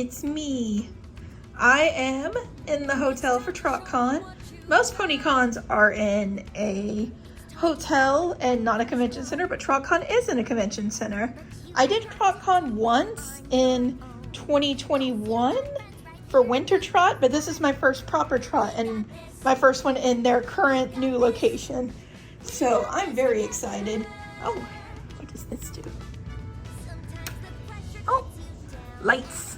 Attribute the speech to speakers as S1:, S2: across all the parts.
S1: it's me. I am in the hotel for Trotcon. Most pony cons are in a hotel and not a convention center, but Trotcon is in a convention center. I did Trotcon once in 2021 for Winter Trot, but this is my first proper trot and my first one in their current new location. So I'm very excited. Oh, what does this do? Oh, lights.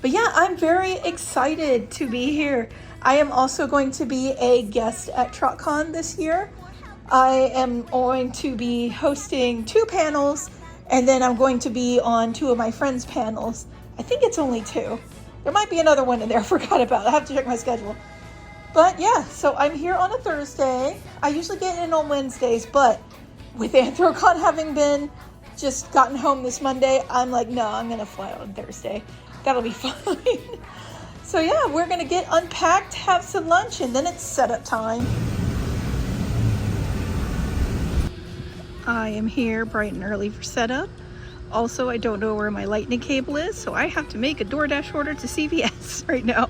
S1: But yeah, I'm very excited to be here. I am also going to be a guest at Trotcon this year. I am going to be hosting 2 panels, and then I'm going to be on 2 of my friends' panels. I think it's only 2. There might be another one in there I forgot about. I have to check my schedule. But yeah, so I'm here on a Thursday. I usually get in on Wednesdays, but with Anthrocon having been just gotten home this Monday, I'm like, no, I'm gonna fly on Thursday. That'll be fine. So yeah, we're gonna get unpacked, have some lunch, and then it's setup time. I am here bright and early for setup. Also, I don't know where my lightning cable is, so I have to make a DoorDash order to CVS right now.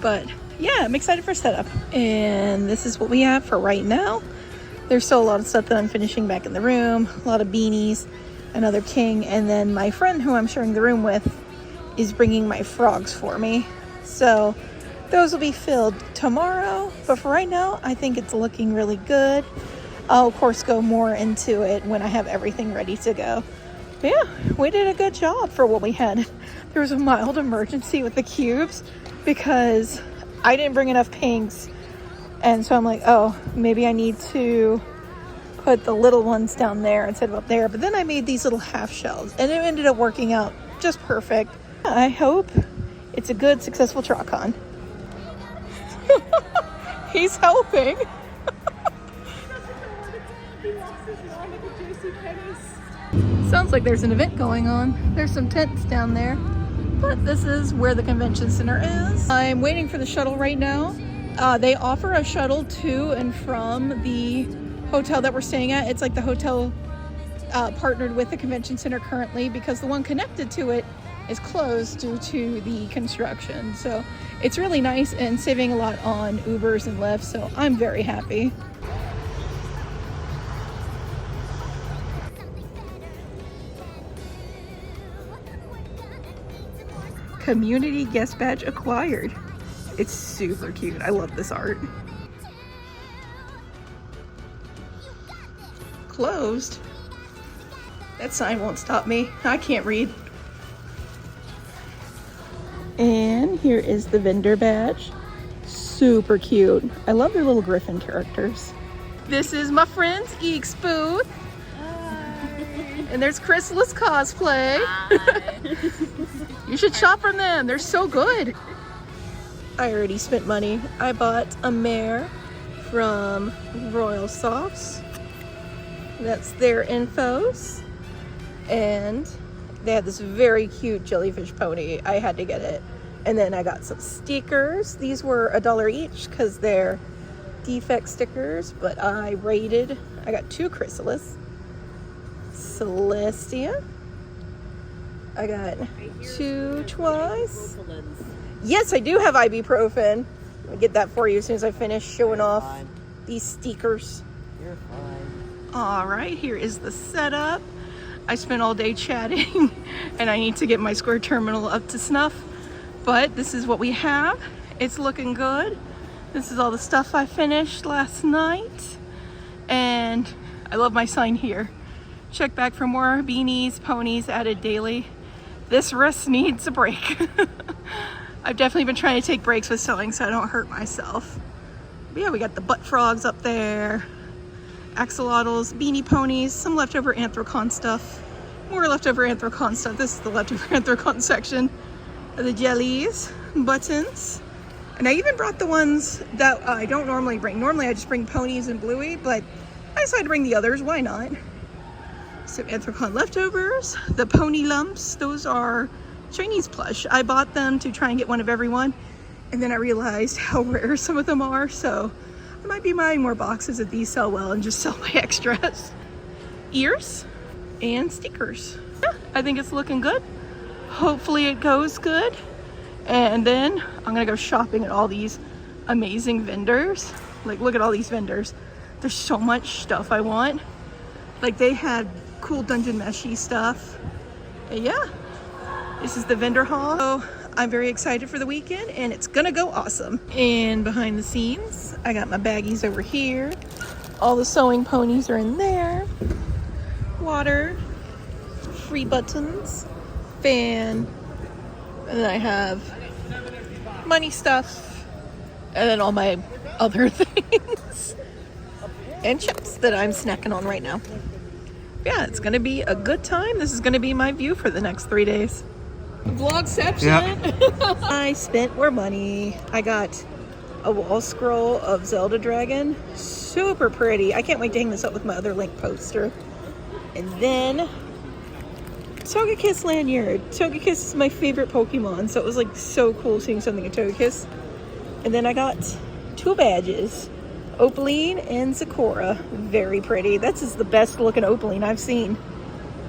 S1: But yeah, I'm excited for setup. And this is what we have for right now. There's still a lot of stuff that I'm finishing back in the room. A lot of beanies, another king, and then my friend who I'm sharing the room with is bringing my frogs for me. So those will be filled tomorrow. But for right now, I think it's looking really good. I'll, of course, go more into it when I have everything ready to go. But yeah, we did a good job for what we had. There was a mild emergency with the cubes because I didn't bring enough pinks. And so I'm like, oh, maybe I need to put the little ones down there instead of up there. But then I made these little half shells and it ended up working out just perfect. I hope it's a good, successful Trotcon. He's helping. Sounds like there's an event going on. There's some tents down there, but this is where the convention center is. I'm waiting for the shuttle right now. They offer a shuttle to and from the hotel that we're staying at. It's like the hotel partnered with the convention center currently because the one connected to it is closed due to the construction. So it's really nice and saving a lot on Ubers and Lyfts. So I'm very happy. Community guest badge acquired. It's super cute. I love this art. Closed. That sign won't stop me. I can't read. And here is the vendor badge. Super cute. I love their little griffin characters. This is my friend's Geeks booth. Hi. And there's Chrysalis Cosplay. You should shop from them. They're so good. I already spent money. I bought a mare from Royal Softs. That's their infos. And they had this very cute jellyfish pony. I had to get it. And then I got some stickers. These were $1 each because they're defect stickers, but I rated. I got 2 Chrysalis. Celestia. I got 2 twice. Yes, I do have ibuprofen. I'll get that for you as soon as I finish showing off these stickers.
S2: You're fine.
S1: All right, here is the setup. I spent all day chatting and I need to get my Square terminal up to snuff, but this is what we have. It's looking good. This is all the stuff I finished last night, and I love my sign here. Check back for more beanies, ponies added daily. This wrist needs a break. I've definitely been trying to take breaks with sewing so I don't hurt myself. But yeah, we got the butt frogs up there, axolotls, beanie ponies, some leftover Anthrocon stuff, more leftover Anthrocon stuff. This is the leftover Anthrocon section. The jellies, buttons, and I even brought the ones that I don't normally bring. Normally I just bring ponies and bluey, but I decided to bring the others. Why not? Some Anthrocon leftovers, the pony lumps. Those are Chinese plush. I bought them to try and get one of every one, and then I realized how rare some of them are, so I might be buying more boxes if these sell well and just sell my extras. Ears and stickers. Yeah, I think it's looking good. Hopefully it goes good. And then I'm gonna go shopping at all these amazing vendors. Like, look at all these vendors. There's so much stuff I want. Like, they had cool dungeon meshy stuff. And yeah, this is the vendor haul. So I'm very excited for the weekend and it's gonna go awesome. And behind the scenes, I got my baggies over here. All the sewing ponies are in there. Water, free buttons, fan, and then I have money stuff, and then all my other things, and chips that I'm snacking on right now. Yeah, it's gonna be a good time. This is gonna be my view for the next 3 days. Vlogception. Yeah. I spent more money. I got a wall scroll of Zelda Dragon. Super pretty. I can't wait to hang this up with my other Link poster. And then Togekiss lanyard. Togekiss is my favorite Pokemon, so it was like so cool seeing something in Togekiss. And then I got 2 badges, Opaline and Sakura. Very pretty. That's just the best looking Opaline I've seen.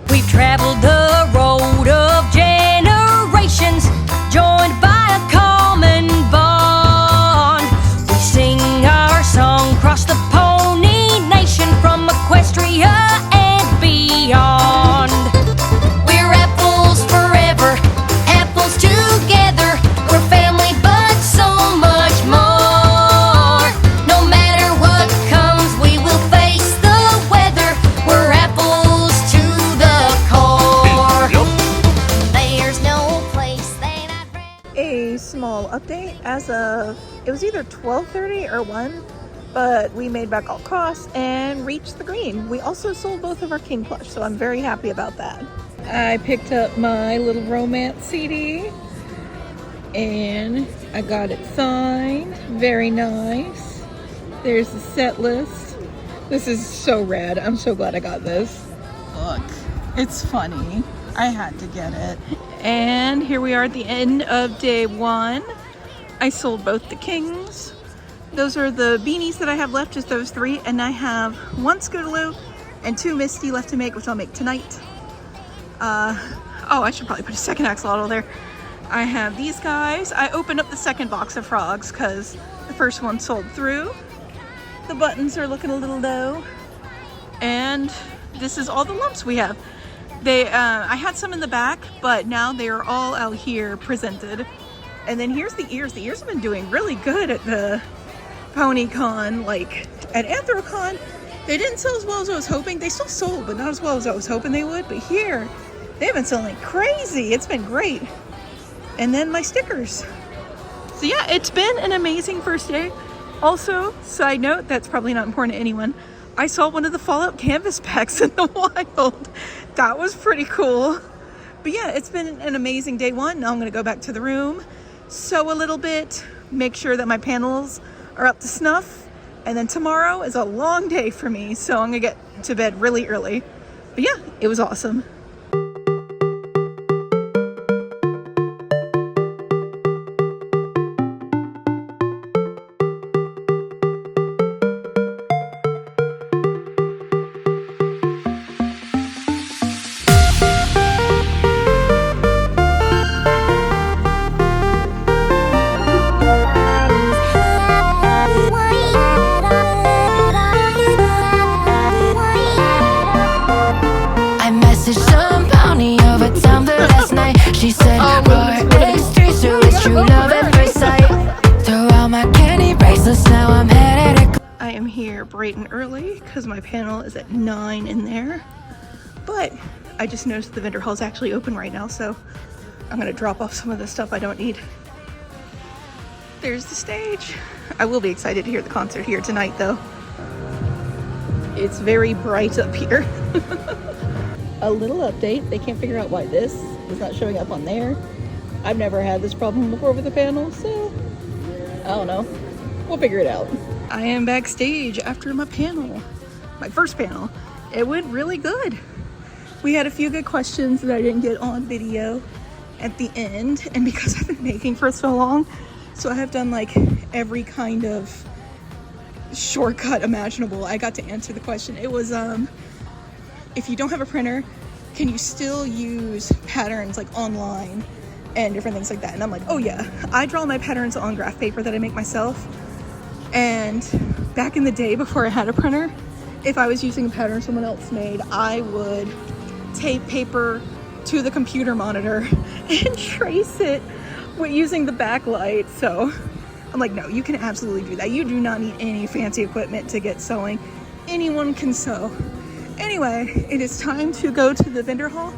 S3: We've traveled the road of generations, joined by a common bond. We sing our song across the Pony Nation, from Equestria and beyond. We're apples forever, apples together. We're family, but so much more. No matter what comes, we will face the weather. We're apples to the core. There's no place that I'd rather.
S1: A small update. As of, it was either 12:30 or 1, but we made back all costs and reached the green. We also sold both of our King plush, so I'm very happy about that. I picked up my little romance CD and I got it signed. Very nice. There's the set list. This is so rad. I'm so glad I got this. Look, it's funny. I had to get it. And here we are at the end of day 1. I sold both the Kings. Those are the beanies that I have left, just those 3. And I have 1 Scootaloo and 2 Misty left to make, which I'll make tonight. Oh, I should probably put a second axolotl there. I have these guys. I opened up the second box of frogs because the first one sold through. The buttons are looking a little low. And this is all the lumps we have. I had some in the back, but now they are all out here presented. And then here's the ears. The ears have been doing really good at the PonyCon. Like at Anthrocon, they didn't sell as well as I was hoping. They still sold, but not as well as I was hoping they would. But here, they've been selling like crazy. It's been great. And then my stickers. So yeah, it's been an amazing first day. Also, side note, that's probably not important to anyone, I saw one of the Fallout canvas packs in the wild. That was pretty cool. But yeah, it's been an amazing day 1. Now I'm gonna go back to the room, sew a little bit, make sure that my panels are up to snuff. And then tomorrow is a long day for me, so I'm gonna get to bed really early. But yeah, it was awesome.
S3: She said, it's true, so it's true love at first sight. Throw out my candy bracelets, now I'm headed to...
S1: I am here bright and early because my panel is at 9 in there. But I just noticed the vendor hall is actually open right now, so I'm gonna drop off some of the stuff I don't need. There's the stage. I will be excited to hear the concert here tonight though. It's very bright up here. A little update, they can't figure out why this is not showing up on there. I've never had this problem before with the panel, so I don't know. We'll figure it out. I am backstage after my panel, my first panel. It went really good. We had a few good questions that I didn't get on video at the end, and because I've been making for so long, so I have done like every kind of shortcut imaginable. I got to answer the question. It was if you don't have a printer, can you still use patterns like online and different things like that? And I'm like, oh yeah, I draw my patterns on graph paper that I make myself. And back in the day before I had a printer, if I was using a pattern someone else made, I would tape paper to the computer monitor and trace it with using the backlight. So I'm like, no, you can absolutely do that. You do not need any fancy equipment to get sewing. Anyone can sew. Anyway, it is time to go to the vendor hall.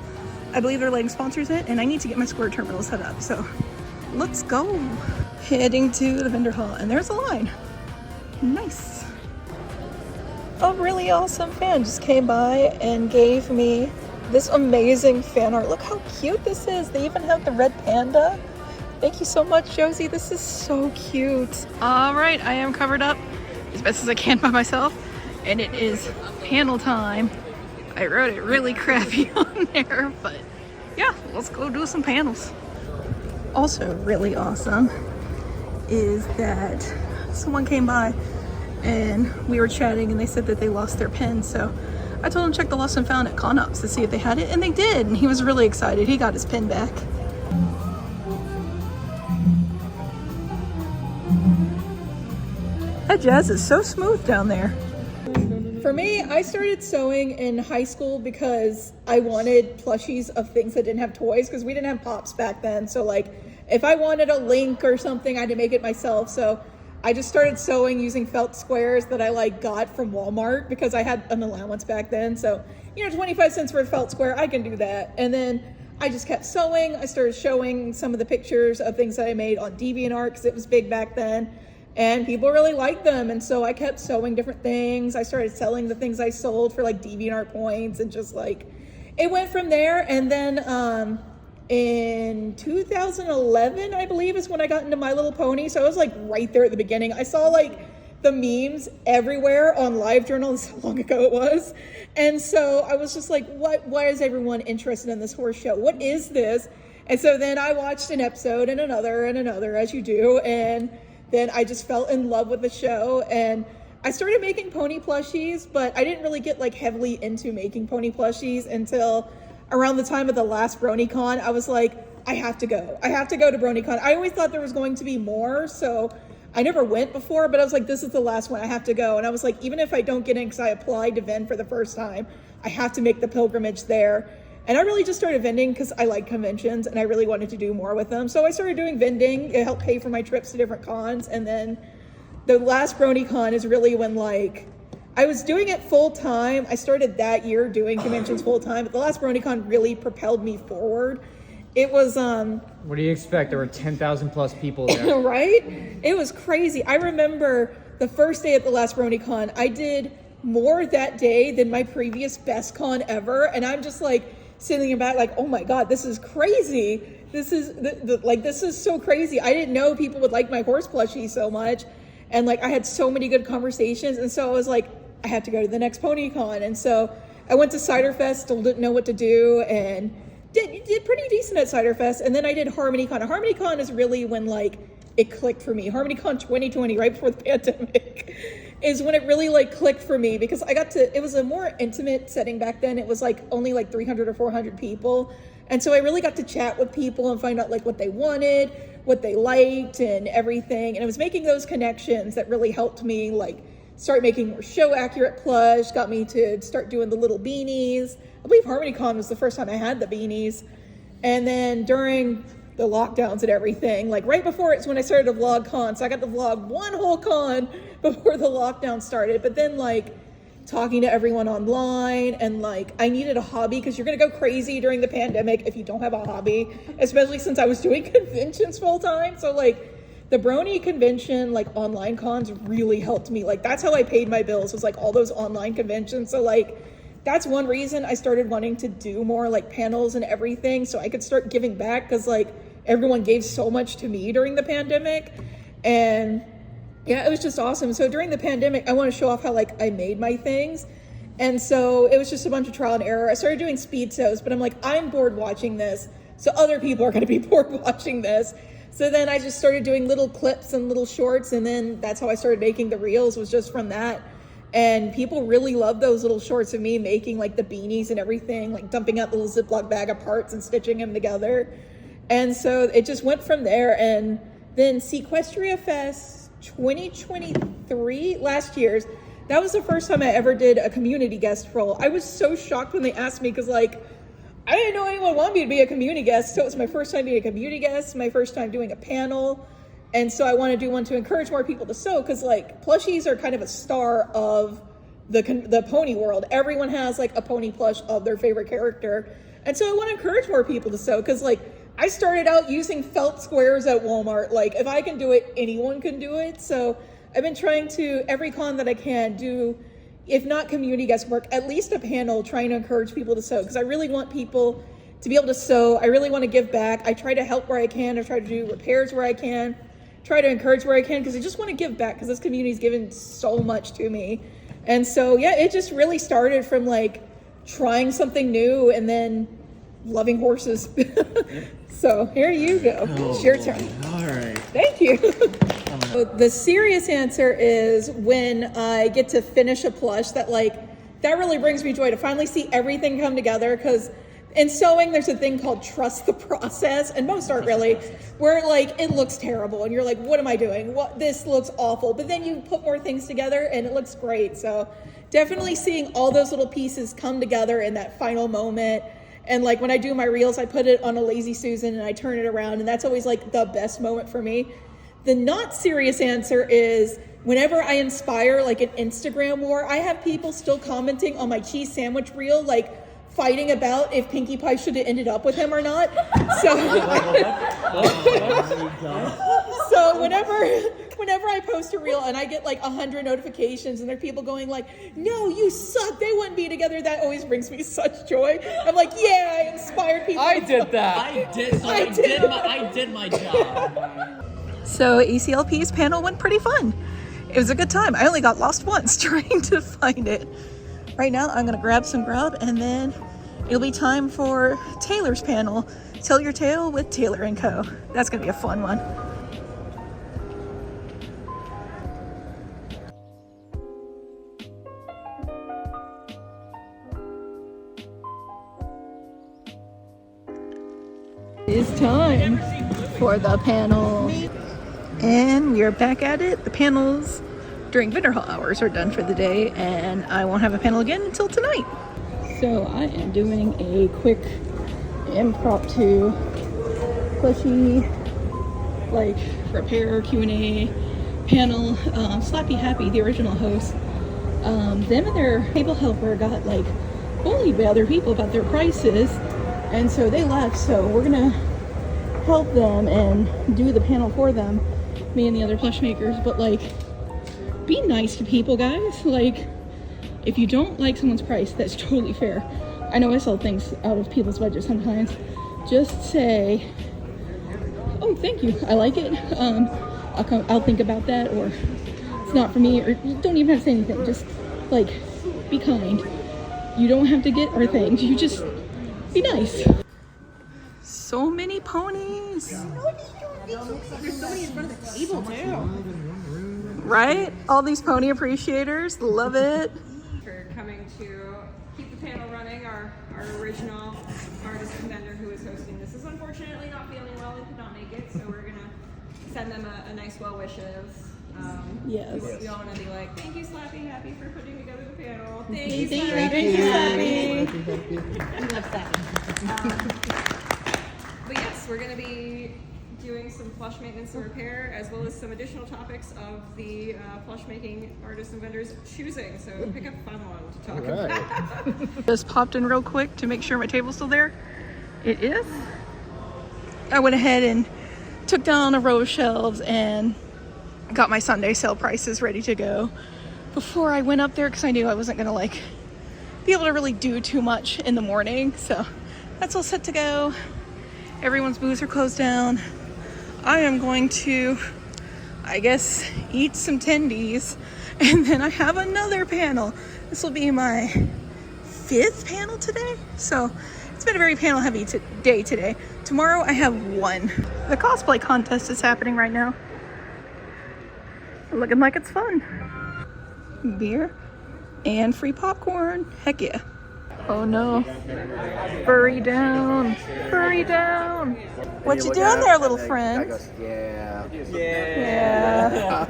S1: I believe they're letting sponsors in, and I need to get my square terminal set up. So let's go. Heading to the vendor hall, and there's a line. Nice. A really awesome fan just came by and gave me this amazing fan art. Look how cute this is. They even have the red panda. Thank you so much, Josie. This is so cute. All right, I am covered up as best as I can by myself, and it is panel time. I wrote it really crappy on there, but yeah, let's go do some panels. Also really awesome is that someone came by and we were chatting and they said that they lost their pen, so I told him to check the lost and found at ConOps to see if they had it, and they did, and he was really excited. He got his pen back. That jazz is so smooth down there. For me, I started sewing in high school because I wanted plushies of things that didn't have toys, because we didn't have Pops back then. So like, if I wanted a Link or something, I had to make it myself. So I just started sewing using felt squares that I like got from Walmart because I had an allowance back then. So, you know, 25 cents for a felt square, I can do that. And then I just kept sewing. I started showing some of the pictures of things that I made on DeviantArt because it was big back then. And people really liked them. And so I kept sewing different things. I started selling the things I sold for like DeviantArt points, and just like, it went from there. And then in 2011, I believe, is when I got into My Little Pony. So I was like right there at the beginning. I saw like the memes everywhere on LiveJournal. That's how long ago it was. And so I was just like, why is everyone interested in this horse show? What is this? And so then I watched an episode and another, as you do. And then I just fell in love with the show, and I started making pony plushies, but I didn't really get like heavily into making pony plushies until around the time of the last BronyCon. I was like, I have to go to BronyCon. I always thought there was going to be more, so I never went before, but I was like, this is the last one, I have to go. And I was like, even if I don't get in, because I applied to vend for the first time, I have to make the pilgrimage there. And I really just started vending because I like conventions and I really wanted to do more with them. So I started doing vending. It helped pay for my trips to different cons. And then the last BronyCon is really when like, I was doing it full time. I started that year doing conventions full time, but the last BronyCon really propelled me forward. It was,
S2: what do you expect? There were 10,000 plus people there.
S1: Right? It was crazy. I remember the first day at the last BronyCon, I did more that day than my previous best con ever. And I'm just like, sitting back like, oh my God, this is crazy. This is this is so crazy. I didn't know people would like my horse plushie so much. And like, I had so many good conversations. And so I was like, I have to go to the next PonyCon. And so I went to Cider Fest, still didn't know what to do, and did pretty decent at Cider Fest. And then I did HarmonyCon. And HarmonyCon is really when like it clicked for me. HarmonyCon 2020, right before the pandemic, is when it really like clicked for me, because I got to, it was a more intimate setting back then. It was like only like 300 or 400 people. And so I really got to chat with people and find out like what they wanted, what they liked and everything. And it was making those connections that really helped me like start making more show accurate plush, got me to start doing the little beanies. I believe HarmonyCon was the first time I had the beanies. And then during the lockdowns and everything, like right before it's when I started to vlog con. So I got to vlog one whole con before the lockdown started. But then like talking to everyone online, and like I needed a hobby, because you're gonna go crazy during the pandemic if you don't have a hobby, especially since I was doing conventions full time. So like the Brony convention, like online cons really helped me. Like that's how I paid my bills, was like all those online conventions. So like that's one reason I started wanting to do more like panels and everything, so I could start giving back, because like everyone gave so much to me during the pandemic. And yeah, it was just awesome. So during the pandemic, I want to show off how like I made my things. And so it was just a bunch of trial and error. I started doing speed sews, but I'm like, I'm bored watching this, so other people are going to be bored watching this. So then I just started doing little clips and little shorts, and then that's how I started making the reels, was just from that. And people really love those little shorts of me making like the beanies and everything, like dumping out the little Ziploc bag of parts and stitching them together. And so it just went from there. And then Sequestria Fest 2023, last year's, that was the first time I ever did a community guest role. I was so shocked when they asked me, because like, I didn't know anyone wanted me to be a community guest. So it was my first time being a community guest, my first time doing a panel. And so I want to do one to encourage more people to sew, because like plushies are kind of a star of the pony world. Everyone has like a pony plush of their favorite character. And so I want to encourage more people to sew, because like I started out using felt squares at Walmart. Like if I can do it, anyone can do it. So I've been trying to, every con that I can do, if not community guest work, at least a panel trying to encourage people to sew, because I really want people to be able to sew. I really want to give back. I try to help where I can. I try to do repairs where I can. Try to encourage where I can, because I just want to give back, because this community's given so much to me. And so yeah, it just really started from like trying something new and then loving horses. So here you go. It's your turn.
S4: All right.
S1: Thank you. So the serious answer is when I get to finish a plush that really brings me joy, to finally see everything come together. Because in sewing, there's a thing called trust the process, and most aren't really, where like it looks terrible and you're like, what am I doing? This looks awful. But then you put more things together and it looks great. So definitely seeing all those little pieces come together in that final moment. And like when I do my reels, I put it on a Lazy Susan and I turn it around, and that's always like the best moment for me. The not serious answer is whenever I inspire like an Instagram war, I have people still commenting on my cheese sandwich reel, like fighting about if Pinkie Pie should have ended up with him or not. So, so whenever I post a reel and I get like 100 notifications and there are people going like, no, you suck, they wouldn't be together, that always brings me such joy. I'm like, yeah, I inspired people.
S2: I did that.
S4: I did my job.
S1: So ACLP's panel went pretty fun. It was a good time. I only got lost once trying to find it. Right now, I'm gonna grab some grub, and then it'll be time for Taylor's panel, Tell Your Tale with Taylor & Co. That's gonna be a fun one. It's time for the panel. And we are back at it. The panels during Vendor Hall hours are done for the day, and I won't have a panel again until tonight. So I am doing a quick impromptu plushie like repair Q&A panel. Slappy Happy, the original host, them and their table helper got like bullied by other people about their prices, and so they left. So we're gonna help them and do the panel for them, me and the other plush makers. But like, be nice to people, guys. Like, if you don't like someone's price, that's totally fair. I know I sell things out of people's budget sometimes. Just say, oh, thank you, I like it. I'll think about that, or it's not for me, or you don't even have to say anything. Just like, be kind. You don't have to get our things. You just be nice. So many ponies.
S5: There's so many in front of the table too.
S1: Right? All these pony appreciators, love it.
S5: For coming to keep the panel running, our original artist and vendor who is hosting this is unfortunately not feeling well and could not make it, so we're gonna send them a nice well wishes.
S1: Yes.
S5: We all want to be like, thank you, Slappy Happy, for putting together the panel. Thank
S1: Thank
S5: you,
S1: you,
S5: Slappy.
S1: Slappy.
S5: We love Slappy. But yes, we're gonna be doing some plush maintenance and repair, as well as some additional topics of the plush making artists and vendors choosing. So pick a fun one to talk about.
S1: Just popped in real quick to make sure my table's still there. It is. I went ahead and took down a row of shelves and got my Sunday sale prices ready to go before I went up there, because I knew I wasn't gonna like be able to really do too much in the morning. So that's all set to go. Everyone's booths are closed down. I am going to, I guess, eat some tendies, and then I have another panel. This will be my 5th panel today. So it's been a very panel heavy day today. Tomorrow I have 1. The cosplay contest is happening right now. Looking like it's fun. Beer. And free popcorn. Heck yeah. Oh no. Furry down. Furry down. What you doing there, little friend?
S6: Yeah.
S1: Yeah.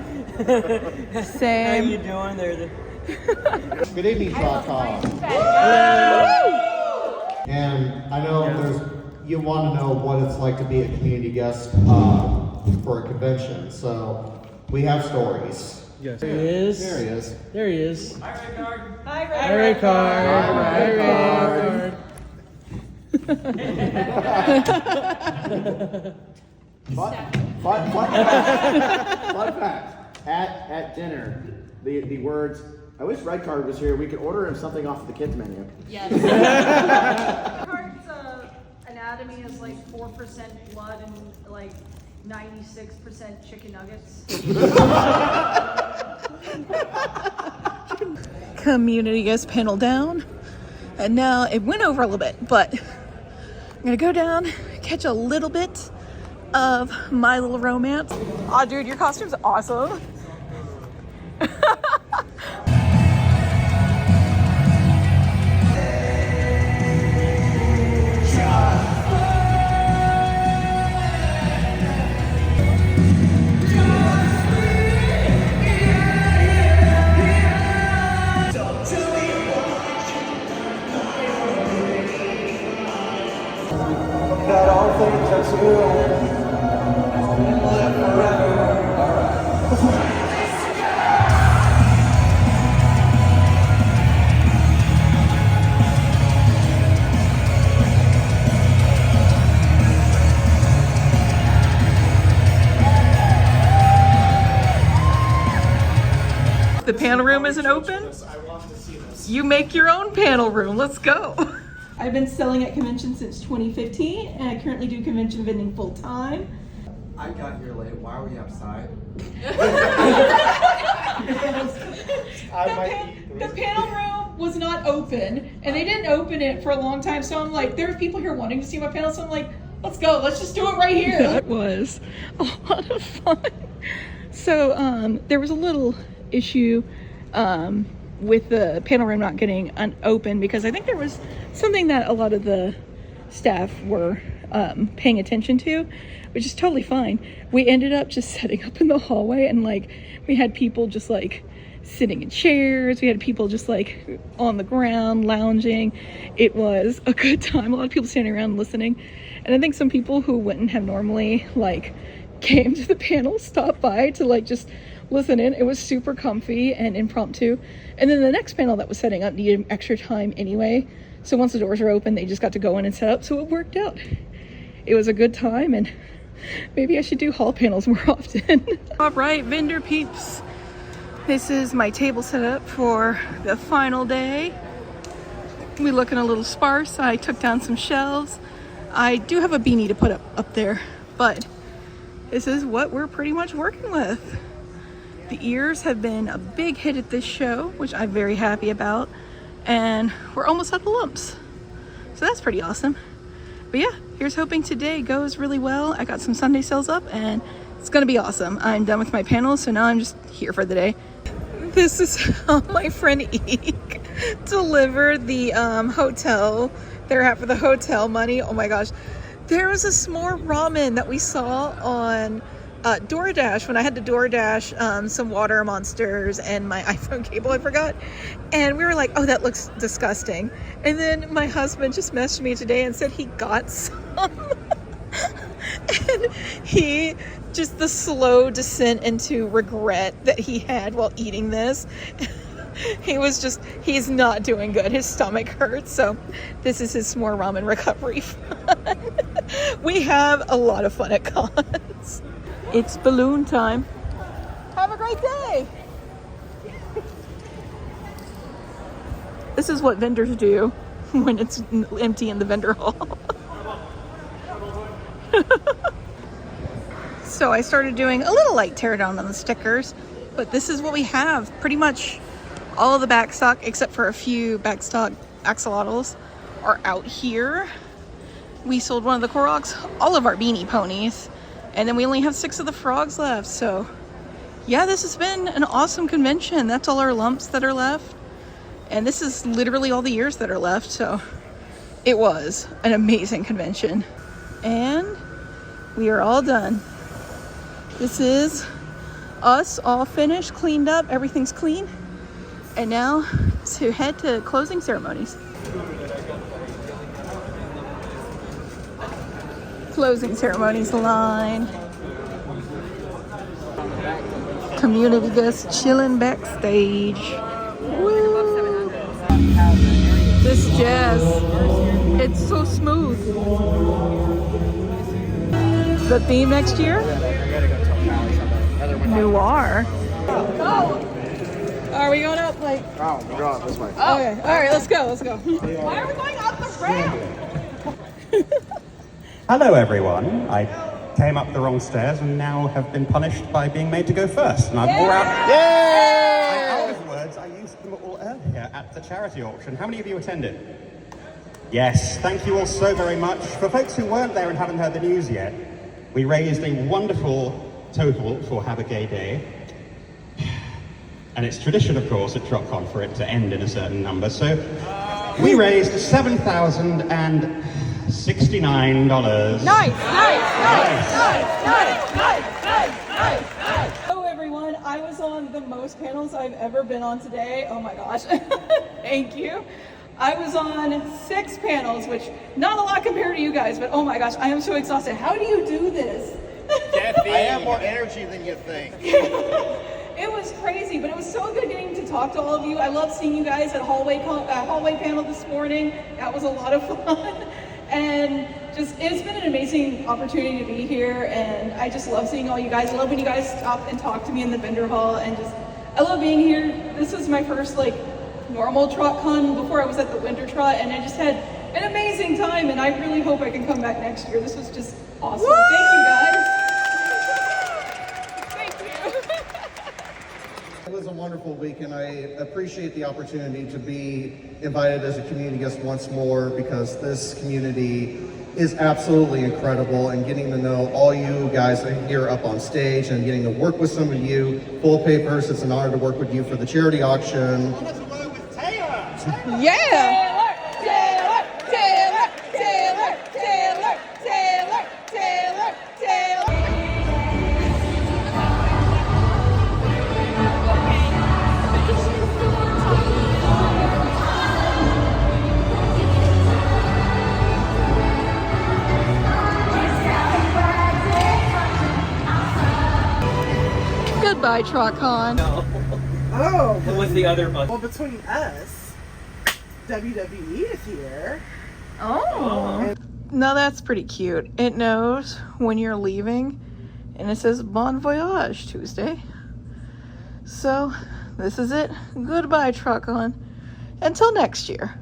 S1: Same.
S7: How you doing there?
S6: Good evening, Trotcon. And I know you want to know what it's like to be a community guest for a convention. So we have stories.
S7: Yes. There he is.
S6: There he is.
S7: There he is.
S5: Hi,
S7: Hi, Red Card.
S6: Fun fact. At dinner, the words, I wish Red Card was here. We could order him something off the kids menu.
S1: Yes. Card's anatomy is like 4% blood and like 96% chicken nuggets. Community guest panel down. And now it went over a little bit, but I'm gonna go down, catch a little bit of My Little Romance. Aw, dude, your costume's awesome.
S6: That all things are true. And live forever. All right.
S1: The panel room isn't open? You make your own panel room. Let's go. I've been selling at conventions since 2015, and I currently do convention vending full time.
S8: I got here late. Why were you outside?
S1: The panel room was not open, and they didn't open it for a long time. So I'm like, there's people here wanting to see my panel, so I'm like, let's go. Let's just do it right here. That was a lot of fun. So there was a little issue with the panel room not getting open because I think there was something that a lot of the staff were paying attention to, which is totally fine. We ended up just setting up in the hallway, and like we had people just like sitting in chairs, we had people just like on the ground lounging. It was a good time. A lot of people standing around listening, and I think some people who wouldn't have normally like came to the panel stopped by to like just listen in. It was super comfy and impromptu. And then the next panel that was setting up needed extra time anyway, so once the doors were open they just got to go in and set up, so it worked out. It was a good time, and maybe I should do hall panels more often. All right, vendor peeps, this is my table setup for the final day. We looking a little sparse. I took down some shelves. I do have a beanie to put up there, but this is what we're pretty much working with. The ears have been a big hit at this show, which I'm very happy about, and we're almost out of lumps, so that's pretty awesome. But yeah, here's hoping today goes really well. I got some Sunday sales up and it's gonna be awesome. I'm done with my panels, so now I'm just here for the day. This is how my friend Eek delivered the hotel. They're half of the hotel money. Oh my gosh. There was a s'more ramen that we saw on DoorDash when I had to DoorDash some water monsters and my iPhone cable I forgot, and we were like, oh, that looks disgusting. And then my husband just messaged me today and said he got some and he just the slow descent into regret that he had while eating this. He's not doing good. His stomach hurts, so this is his s'more ramen recovery fun. We have a lot of fun at cons. It's balloon time. Have a great day. This is what vendors do when it's empty in the vendor hall. So I started doing a little light tear down on the stickers, but this is what we have. Pretty much all of the back stock, except for a few back stock axolotls, are out here. We sold one of the Koroks, all of our beanie ponies, and then we only have 6 of the frogs left. So yeah, this has been an awesome convention. That's all our lumps that are left. And this is literally all the years that are left, so it was an amazing convention. And we are all done. This is us all finished, cleaned up, everything's clean. And now to head to closing ceremonies. Closing ceremonies line. Community guests chilling backstage. Woo. This jazz, it's so smooth. The theme next year? Noir. Are we going up like?
S8: Oh, we're going this way.
S1: Oh, okay. All right, let's go. Let's go. Why are we going up the ramp?
S9: Hello everyone. I came up the wrong stairs and now have been punished by being made to go first. And I'm all out. Afterwards, I used them all earlier at the charity auction. How many of you attended? Yes, thank you all so very much. For folks who weren't there and haven't heard the news yet, we raised a wonderful total for Have a Gay Day. And it's tradition, of course, at Trotcon for it to end in a certain number. So we raised $7,069.
S1: Nice. Hello everyone, I was on the most panels I've ever been on today. Oh my gosh, thank you. I was on 6 panels, which not a lot compared to you guys, but oh my gosh, I am so exhausted. How do you do this?
S6: I have more energy than you think.
S1: It was crazy, but it was so good getting to talk to all of you. I love seeing you guys at hallway panel this morning. That was a lot of fun. And just, it's been an amazing opportunity to be here, and I just love seeing all you guys. I love when you guys stop and talk to me in the vendor hall, and just, I love being here. This is my first like normal TrotCon before I was at the Winter Trot, and I just had an amazing time, and I really hope I can come back next year. This was just awesome. Woo! Thank you guys. Thank you.
S6: It was a wonderful week, and I appreciate the opportunity to be invited as a community guest once more, because this community is absolutely incredible, and getting to know all you guys here up on stage and getting to work with some of you full papers. It's an honor to work with you for the charity auction.
S1: Yeah. Goodbye, Trotcon.
S7: Oh, it was the other bus.
S10: Well, between us, WWE is here.
S1: Oh. Now that's pretty cute. It knows when you're leaving, and it says Bon Voyage Tuesday. So this is it. Goodbye, Trotcon. Until next year.